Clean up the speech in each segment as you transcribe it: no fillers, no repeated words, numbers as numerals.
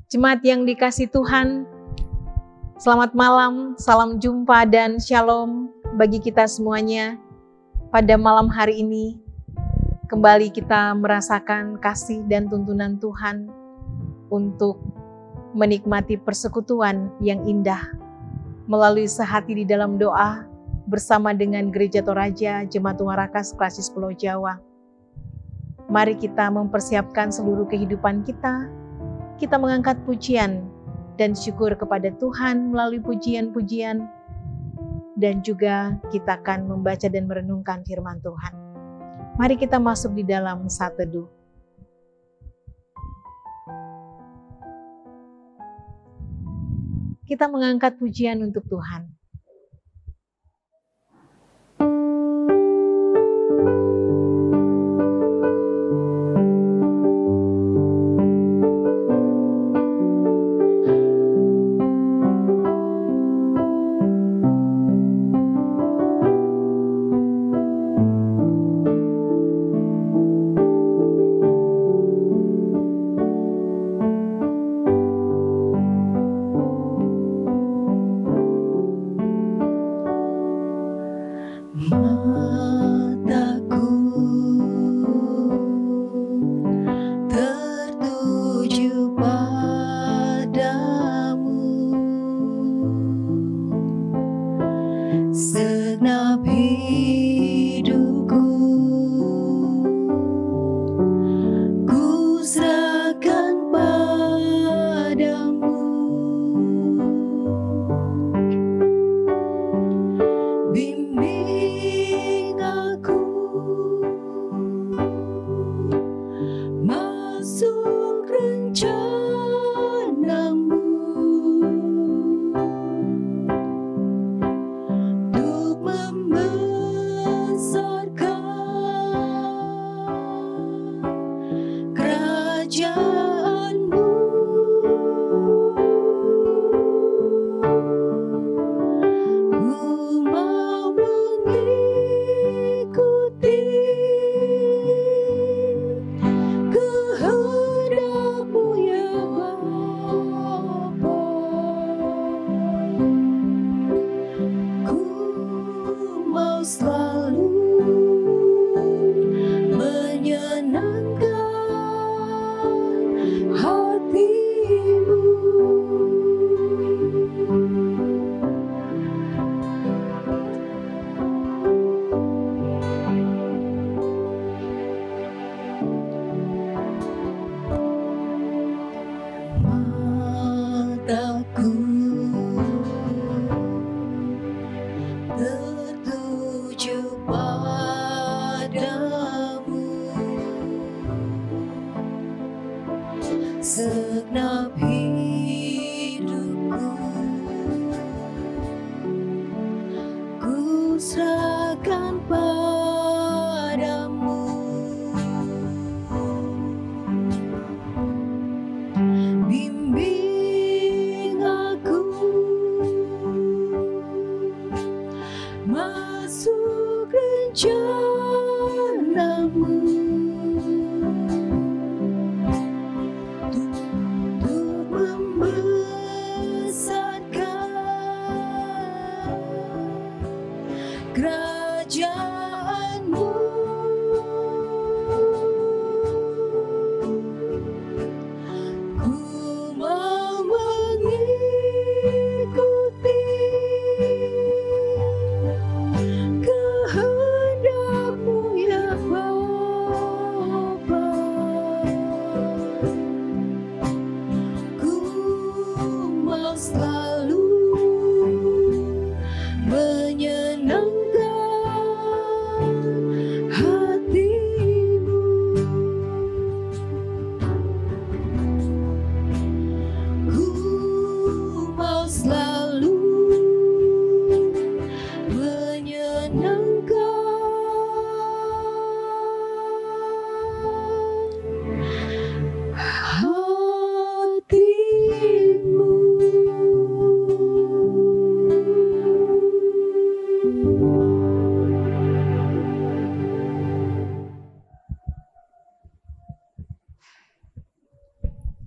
Jemaat yang dikasihi Tuhan, selamat malam, salam jumpa dan shalom bagi kita semuanya. Pada malam hari ini, kembali kita merasakan kasih dan tuntunan Tuhan untuk menikmati persekutuan yang indah melalui sehati di dalam doa bersama dengan Gereja Toraja Jemaat Warakas Klasis Pulau Jawa. Mari kita mempersiapkan seluruh kehidupan kita. Kita mengangkat pujian dan syukur kepada Tuhan melalui pujian-pujian, dan juga kita akan membaca dan merenungkan firman Tuhan. Mari kita masuk di dalam saat teduh. Kita mengangkat pujian untuk Tuhan.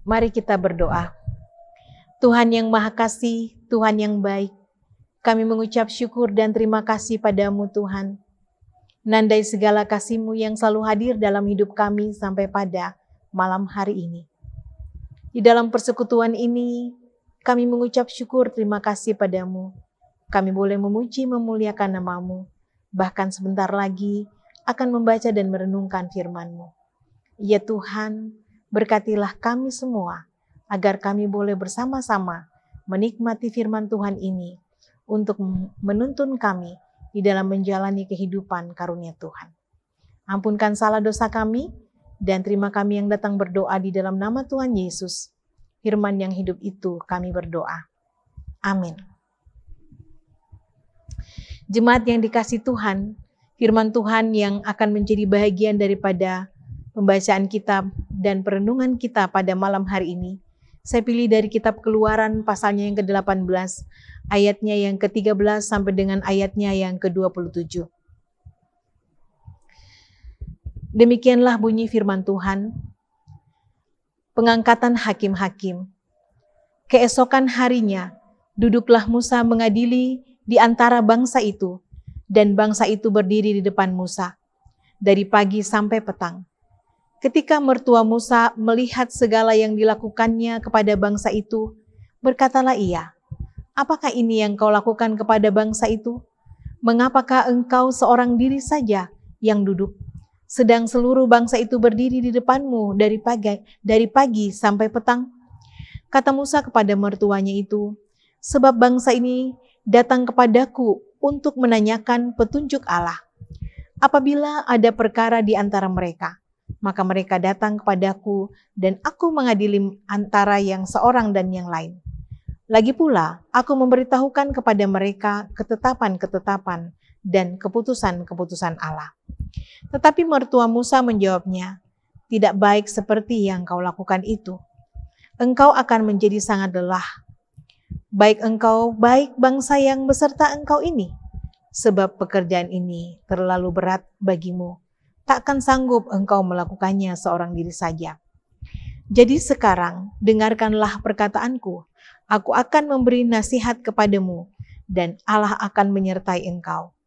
Mari kita berdoa. Tuhan yang Maha Kasih, Tuhan yang baik, kami mengucap syukur dan terima kasih padamu Tuhan. Nandai segala kasih-Mu yang selalu hadir dalam hidup kami sampai pada malam hari ini. Di dalam persekutuan ini, kami mengucap syukur terima kasih padamu. Kami boleh memuji memuliakan nama-Mu. Bahkan sebentar lagi akan membaca dan merenungkan firman-Mu. Ya Tuhan, berkatilah kami semua, agar kami boleh bersama-sama menikmati firman Tuhan ini untuk menuntun kami di dalam menjalani kehidupan karunia Tuhan. Ampunkan salah dosa kami, dan terima kami yang datang berdoa di dalam nama Tuhan Yesus. Firman yang hidup itu kami berdoa. Amin. Jemaat yang dikasihi Tuhan, firman Tuhan yang akan menjadi bahagian daripada pembacaan kitab dan perenungan kita pada malam hari ini, saya pilih dari kitab Keluaran pasalnya yang ke-18, ayatnya yang ke-13 sampai dengan ayatnya yang ke-27. Demikianlah bunyi firman Tuhan. Pengangkatan hakim-hakim. Keesokan harinya, duduklah Musa mengadili di antara bangsa itu, dan bangsa itu berdiri di depan Musa, dari pagi sampai petang. Ketika mertua Musa melihat segala yang dilakukannya kepada bangsa itu, berkatalah ia, "Apakah ini yang kau lakukan kepada bangsa itu? Mengapakah engkau seorang diri saja yang duduk, sedang seluruh bangsa itu berdiri di depanmu dari pagi sampai petang?" Kata Musa kepada mertuanya itu, "Sebab bangsa ini datang kepadaku untuk menanyakan petunjuk Allah. Apabila ada perkara di antara mereka, maka mereka datang kepadaku dan aku mengadili antara yang seorang dan yang lain. Lagi pula, aku memberitahukan kepada mereka ketetapan-ketetapan dan keputusan-keputusan Allah." Tetapi mertua Musa menjawabnya, "Tidak baik seperti yang kau lakukan itu. Engkau akan menjadi sangat lelah. Baik engkau, baik bangsa yang beserta engkau ini. Sebab pekerjaan ini terlalu berat bagimu. Takkan sanggup engkau melakukannya seorang diri saja. Jadi sekarang dengarkanlah perkataanku. Aku akan memberi nasihat kepadamu, dan Allah akan menyertai engkau.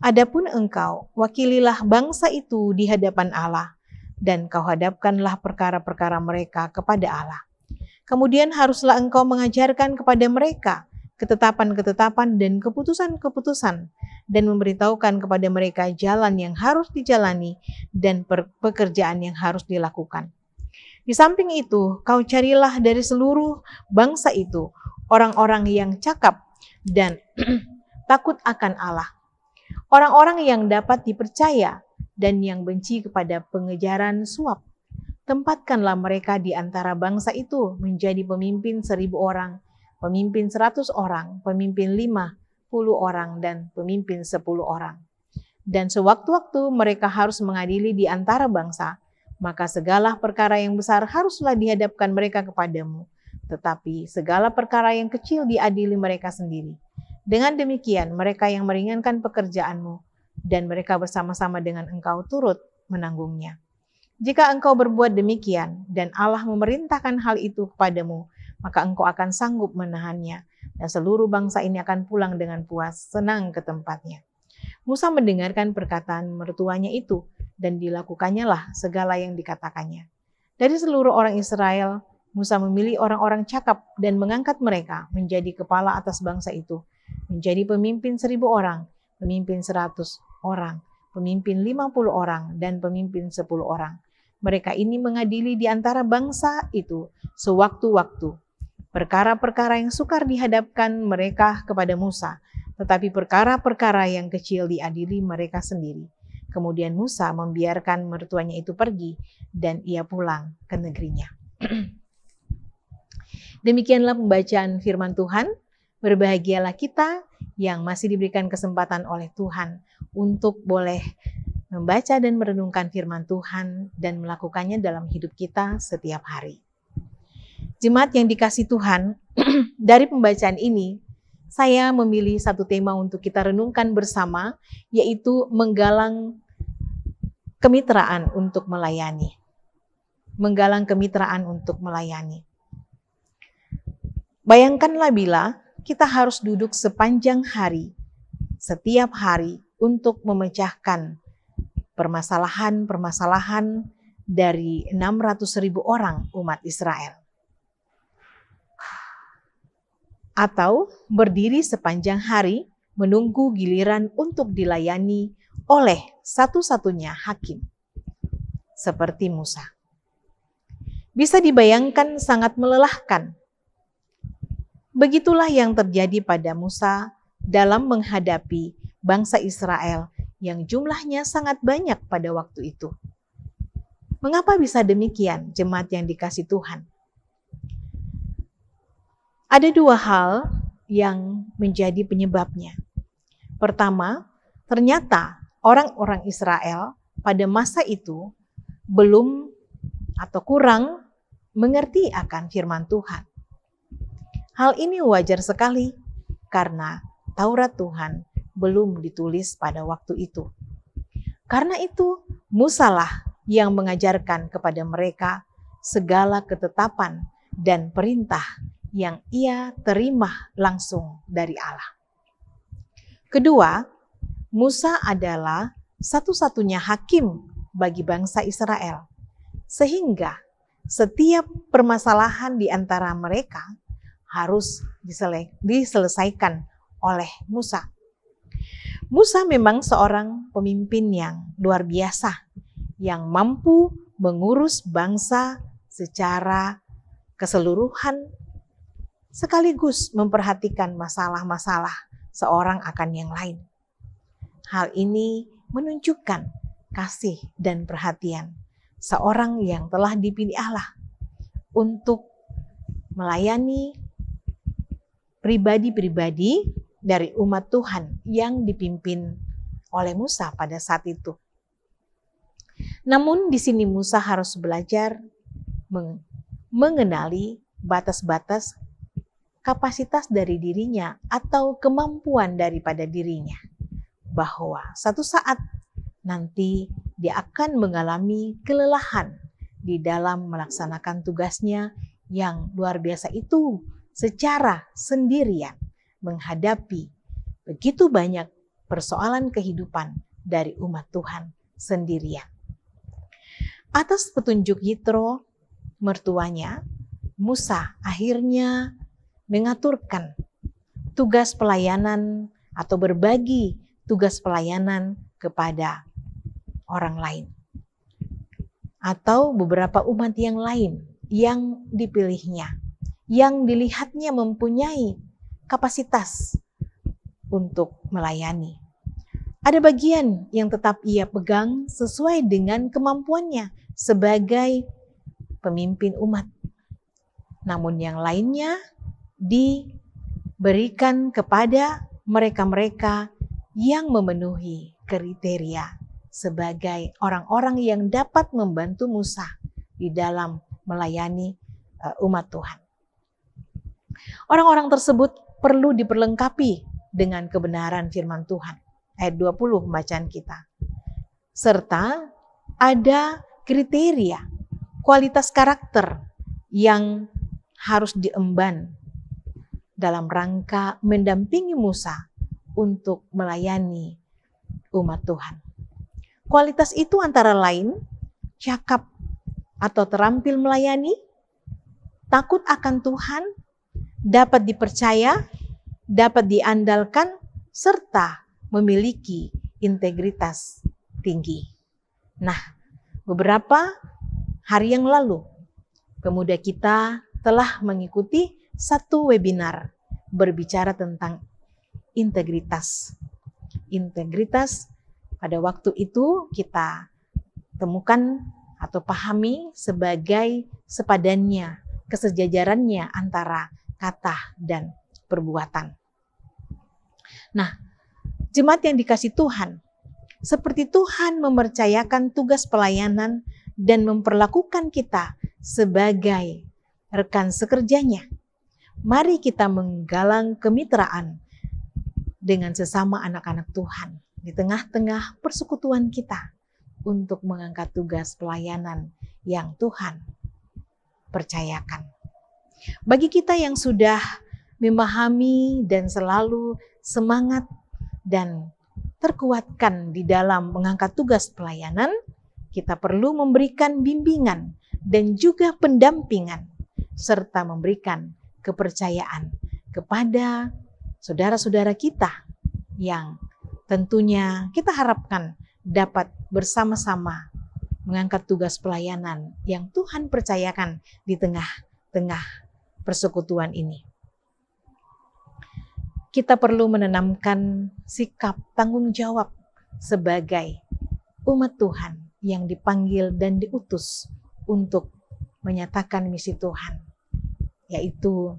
Adapun engkau, wakililah bangsa itu di hadapan Allah, dan kau hadapkanlah perkara-perkara mereka kepada Allah. Kemudian haruslah engkau mengajarkan kepada mereka ketetapan-ketetapan dan keputusan-keputusan, dan memberitahukan kepada mereka jalan yang harus dijalani dan pekerjaan yang harus dilakukan. Di samping itu, kau carilah dari seluruh bangsa itu orang-orang yang cakap dan takut akan Allah, orang-orang yang dapat dipercaya dan yang benci kepada pengejaran suap. Tempatkanlah mereka di antara bangsa itu menjadi pemimpin 1.000 orang, pemimpin 100 orang, pemimpin 50 orang, dan pemimpin 10 orang. Dan sewaktu-waktu mereka harus mengadili di antara bangsa, maka segala perkara yang besar haruslah dihadapkan mereka kepadamu, tetapi segala perkara yang kecil diadili mereka sendiri. Dengan demikian mereka yang meringankan pekerjaanmu, dan mereka bersama-sama dengan engkau turut menanggungnya. Jika engkau berbuat demikian, dan Allah memerintahkan hal itu kepadamu, maka engkau akan sanggup menahannya, dan seluruh bangsa ini akan pulang dengan puas, senang ke tempatnya." Musa mendengarkan perkataan mertuanya itu, dan dilakukannya lah segala yang dikatakannya. Dari seluruh orang Israel, Musa memilih orang-orang cakap dan mengangkat mereka menjadi kepala atas bangsa itu, menjadi pemimpin 1.000 orang, pemimpin 100 orang, pemimpin 50 orang, dan pemimpin 10 orang. Mereka ini mengadili di antara bangsa itu sewaktu-waktu. Perkara-perkara yang sukar dihadapkan mereka kepada Musa, tetapi perkara-perkara yang kecil diadili mereka sendiri. Kemudian Musa membiarkan mertuanya itu pergi, dan ia pulang ke negerinya. Demikianlah pembacaan firman Tuhan. Berbahagialah kita yang masih diberikan kesempatan oleh Tuhan untuk boleh membaca dan merenungkan firman Tuhan dan melakukannya dalam hidup kita setiap hari. Jemaat yang dikasihi Tuhan, dari pembacaan ini, saya memilih satu tema untuk kita renungkan bersama, yaitu menggalang kemitraan untuk melayani. Menggalang kemitraan untuk melayani. Bayangkanlah bila kita harus duduk sepanjang hari, setiap hari untuk memecahkan permasalahan-permasalahan dari 600.000 orang umat Israel. Atau berdiri sepanjang hari menunggu giliran untuk dilayani oleh satu-satunya hakim, seperti Musa. Bisa dibayangkan sangat melelahkan. Begitulah yang terjadi pada Musa dalam menghadapi bangsa Israel yang jumlahnya sangat banyak pada waktu itu. Mengapa bisa demikian, jemaat yang dikasihi Tuhan? Ada dua hal yang menjadi penyebabnya. Pertama, ternyata orang-orang Israel pada masa itu belum atau kurang mengerti akan firman Tuhan. Hal ini wajar sekali karena Taurat Tuhan belum ditulis pada waktu itu. Karena itu, Musa lah yang mengajarkan kepada mereka segala ketetapan dan perintah yang ia terima langsung dari Allah. Kedua, Musa adalah satu-satunya hakim bagi bangsa Israel, sehingga setiap permasalahan di antara mereka harus diselesaikan oleh Musa. Musa memang seorang pemimpin yang luar biasa, yang mampu mengurus bangsa secara keseluruhan, sekaligus memperhatikan masalah-masalah seorang akan yang lain. Hal ini menunjukkan kasih dan perhatian seorang yang telah dipilih Allah untuk melayani pribadi-pribadi dari umat Tuhan yang dipimpin oleh Musa pada saat itu. Namun di sini Musa harus belajar mengenali batas-batas kapasitas dari dirinya atau kemampuan daripada dirinya. Bahwa satu saat nanti dia akan mengalami kelelahan di dalam melaksanakan tugasnya yang luar biasa itu secara sendirian menghadapi begitu banyak persoalan kehidupan dari umat Tuhan sendirian. Atas petunjuk Yitro, mertuanya, Musa akhirnya mengaturkan tugas pelayanan atau berbagi tugas pelayanan kepada orang lain. Atau beberapa umat yang lain yang dipilihnya, yang dilihatnya mempunyai kapasitas untuk melayani. Ada bagian yang tetap ia pegang sesuai dengan kemampuannya sebagai pemimpin umat. Namun yang lainnya diberikan kepada mereka-mereka yang memenuhi kriteria sebagai orang-orang yang dapat membantu Musa di dalam melayani umat Tuhan. Orang-orang tersebut perlu diperlengkapi dengan kebenaran firman Tuhan. Ayat 20 pembacaan kita. Serta ada kriteria, kualitas karakter yang harus diemban dalam rangka mendampingi Musa untuk melayani umat Tuhan. Kualitas itu antara lain cakap atau terampil melayani, takut akan Tuhan, dapat dipercaya, dapat diandalkan, serta memiliki integritas tinggi. Nah, beberapa hari yang lalu, pemuda kita telah mengikuti satu webinar berbicara tentang integritas. Integritas pada waktu itu kita temukan atau pahami sebagai sepadannya, kesejajarannya antara kata dan perbuatan. Nah, jemaat yang dikasihi Tuhan, seperti Tuhan mempercayakan tugas pelayanan dan memperlakukan kita sebagai rekan sekerjanya, mari kita menggalang kemitraan dengan sesama anak-anak Tuhan di tengah-tengah persekutuan kita untuk mengangkat tugas pelayanan yang Tuhan percayakan. Bagi kita yang sudah memahami dan selalu semangat dan terkuatkan di dalam mengangkat tugas pelayanan, kita perlu memberikan bimbingan dan juga pendampingan, serta memberikan kepercayaan kepada saudara-saudara kita yang tentunya kita harapkan dapat bersama-sama mengangkat tugas pelayanan yang Tuhan percayakan di tengah-tengah persekutuan ini. Kita perlu menanamkan sikap tanggung jawab sebagai umat Tuhan yang dipanggil dan diutus untuk menyatakan misi Tuhan, yaitu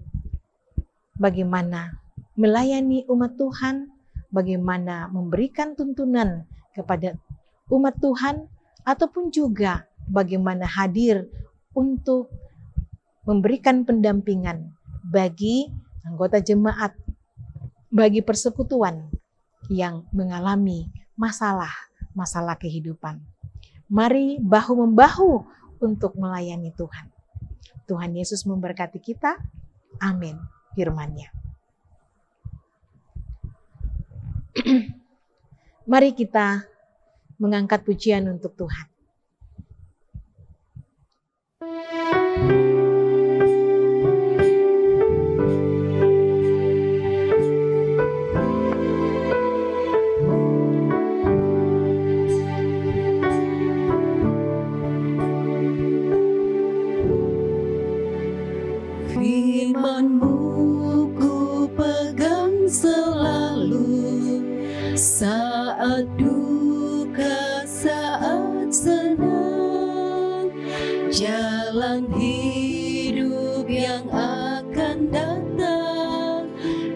bagaimana melayani umat Tuhan, bagaimana memberikan tuntunan kepada umat Tuhan, ataupun juga bagaimana hadir untuk memberikan pendampingan bagi anggota jemaat, bagi persekutuan yang mengalami masalah kehidupan. Mari bahu-membahu untuk melayani Tuhan. Tuhan Yesus memberkati kita. Amin. Firman-Nya. Mari kita mengangkat pujian untuk Tuhan. Firman-Mu ku pegang selalu, saat duka, saat senang, jalan hidup yang akan datang,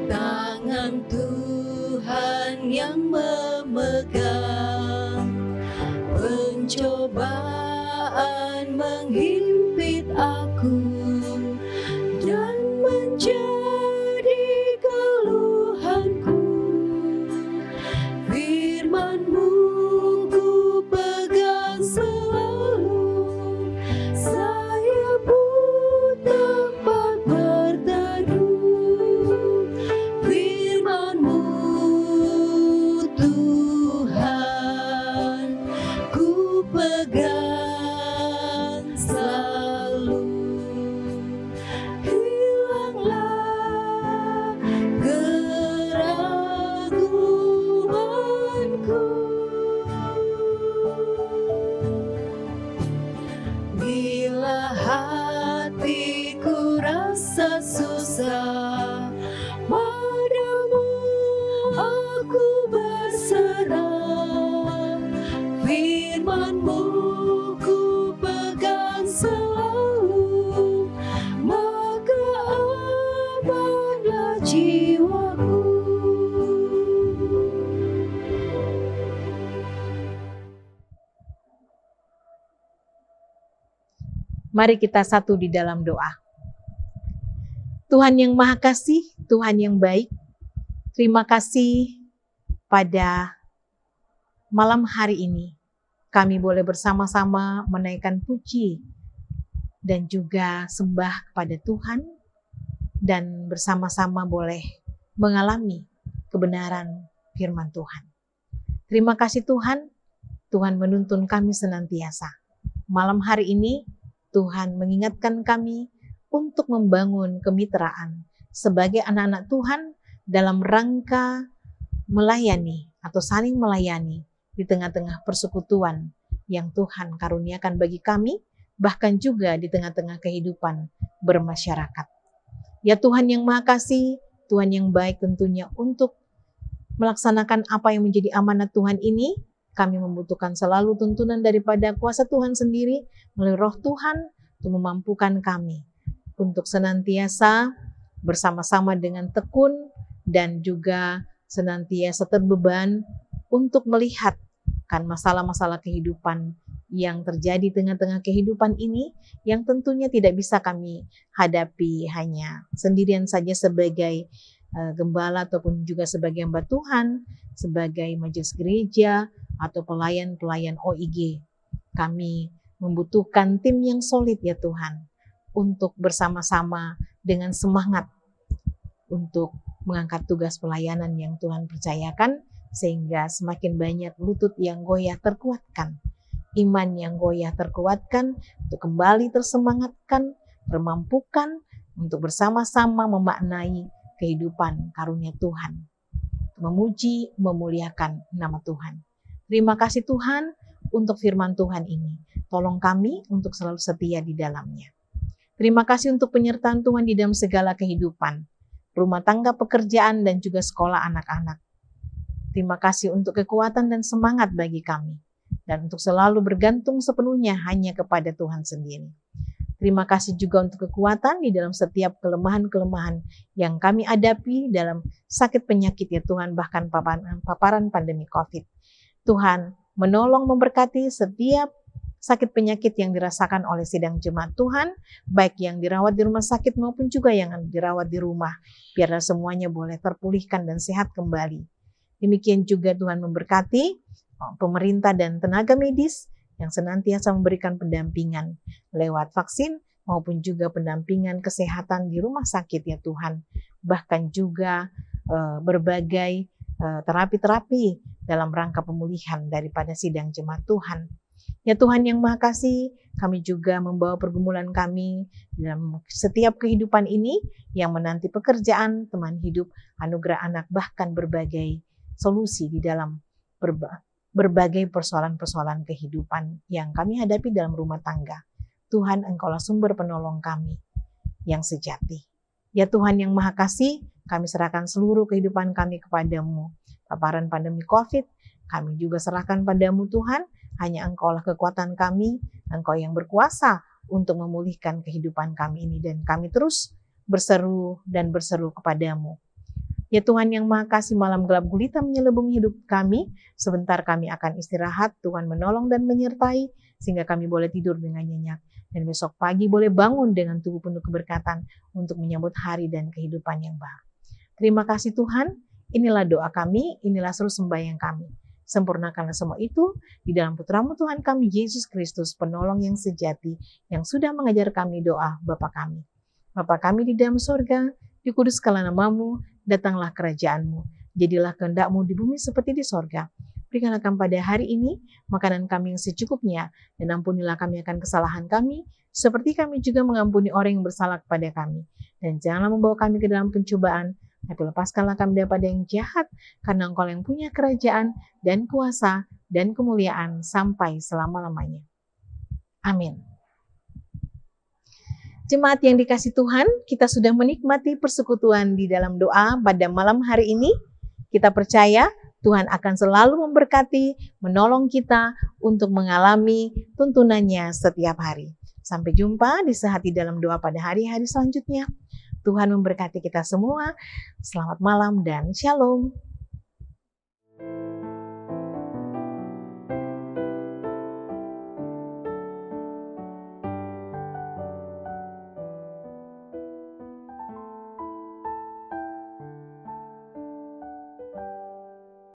tangan Tuhan yang memegang. Pencobaan menghimpit aku dan menjadi keluhanku. Firman-Mu ku pegang selalu, saya pun tempat berteduh. Firman-Mu Tuhan ku pegang selalu. Hilanglah keraguanku bila hatiku rasa susah, padamu aku berserah. Firman-Mu ku pegang selalu, maka amanlah jiwaku. Mari kita satu di dalam doa. Tuhan yang Maha Kasih, Tuhan yang baik, terima kasih pada malam hari ini. Kami boleh bersama-sama menaikkan puji dan juga sembah kepada Tuhan, dan bersama-sama boleh mengalami kebenaran firman Tuhan. Terima kasih Tuhan, Tuhan menuntun kami senantiasa. Malam hari ini Tuhan mengingatkan kami untuk membangun kemitraan sebagai anak-anak Tuhan dalam rangka melayani atau saling melayani di tengah-tengah persekutuan yang Tuhan karuniakan bagi kami, bahkan juga di tengah-tengah kehidupan bermasyarakat. Ya Tuhan yang Maha Kasih, Tuhan yang baik tentunya, untuk melaksanakan apa yang menjadi amanat Tuhan ini, kami membutuhkan selalu tuntunan daripada kuasa Tuhan sendiri melalui Roh Tuhan untuk memampukan kami untuk senantiasa bersama-sama dengan tekun dan juga senantiasa terbeban untuk melihat kan masalah-masalah kehidupan yang terjadi tengah-tengah kehidupan ini, yang tentunya tidak bisa kami hadapi hanya sendirian saja sebagai gembala ataupun juga sebagai hamba Tuhan, sebagai majelis gereja atau pelayan-pelayan OIG. Kami membutuhkan tim yang solid ya Tuhan, untuk bersama-sama dengan semangat untuk mengangkat tugas pelayanan yang Tuhan percayakan, sehingga semakin banyak lutut yang goyah terkuatkan, iman yang goyah terkuatkan, untuk kembali tersemangatkan, termampukan untuk bersama-sama memaknai kehidupan karunia Tuhan, memuji, memuliakan nama Tuhan. Terima kasih Tuhan untuk firman Tuhan ini. Tolong kami untuk selalu setia di dalamnya. Terima kasih untuk penyertaan Tuhan di dalam segala kehidupan, rumah tangga, pekerjaan, dan juga sekolah anak-anak. Terima kasih untuk kekuatan dan semangat bagi kami, dan untuk selalu bergantung sepenuhnya hanya kepada Tuhan sendiri. Terima kasih juga untuk kekuatan di dalam setiap kelemahan-kelemahan yang kami hadapi dalam sakit penyakit ya Tuhan, bahkan paparan pandemi COVID. Tuhan menolong memberkati setiap sakit penyakit yang dirasakan oleh sidang jemaat Tuhan, baik yang dirawat di rumah sakit maupun juga yang dirawat di rumah. Biarlah semuanya boleh terpulihkan dan sehat kembali. Demikian juga Tuhan memberkati pemerintah dan tenaga medis yang senantiasa memberikan pendampingan lewat vaksin maupun juga pendampingan kesehatan di rumah sakit ya Tuhan. Bahkan juga berbagai terapi-terapi dalam rangka pemulihan daripada sidang jemaat Tuhan. Ya Tuhan yang Maha Kasih, kami juga membawa pergumulan kami dalam setiap kehidupan ini yang menanti pekerjaan, teman hidup, anugerah anak, bahkan berbagai solusi di dalam berbagai persoalan-persoalan kehidupan yang kami hadapi dalam rumah tangga. Tuhan, Engkaulah sumber penolong kami yang sejati. Ya Tuhan yang Maha Kasih, kami serahkan seluruh kehidupan kami kepadamu. Paparan pandemi COVID, kami juga serahkan padamu Tuhan. Hanya Engkaulah kekuatan kami, Engkau yang berkuasa untuk memulihkan kehidupan kami ini. Dan kami terus berseru dan berseru kepadamu. Ya Tuhan yang Maha Kasih, malam gelap gulita menyelubungi hidup kami. Sebentar kami akan istirahat, Tuhan menolong dan menyertai, sehingga kami boleh tidur dengan nyenyak. Dan besok pagi boleh bangun dengan tubuh penuh keberkatan untuk menyambut hari dan kehidupan yang baru. Terima kasih Tuhan, inilah doa kami, inilah seru sembahyang kami. Sempurnakanlah semua itu di dalam Putramu Tuhan kami, Yesus Kristus, penolong yang sejati, yang sudah mengajar kami doa Bapa kami. Bapa kami di dalam sorga, dikuduskanlah namamu, datanglah kerajaanmu, jadilah kehendak-Mu di bumi seperti di sorga. Berikanlah kami pada hari ini makanan kami yang secukupnya, dan ampunilah kami akan kesalahan kami, seperti kami juga mengampuni orang yang bersalah kepada kami. Dan janganlah membawa kami ke dalam pencobaan, tapi lepaskanlah kami daripada yang jahat, karena Engkau yang punya kerajaan dan kuasa dan kemuliaan sampai selama-lamanya. Amin. Jemaat yang dikasih Tuhan, kita sudah menikmati persekutuan di dalam doa pada malam hari ini. Kita percaya Tuhan akan selalu memberkati, menolong kita untuk mengalami tuntunannya setiap hari. Sampai jumpa di Sehati dalam Doa pada hari-hari selanjutnya. Tuhan memberkati kita semua. Selamat malam dan shalom.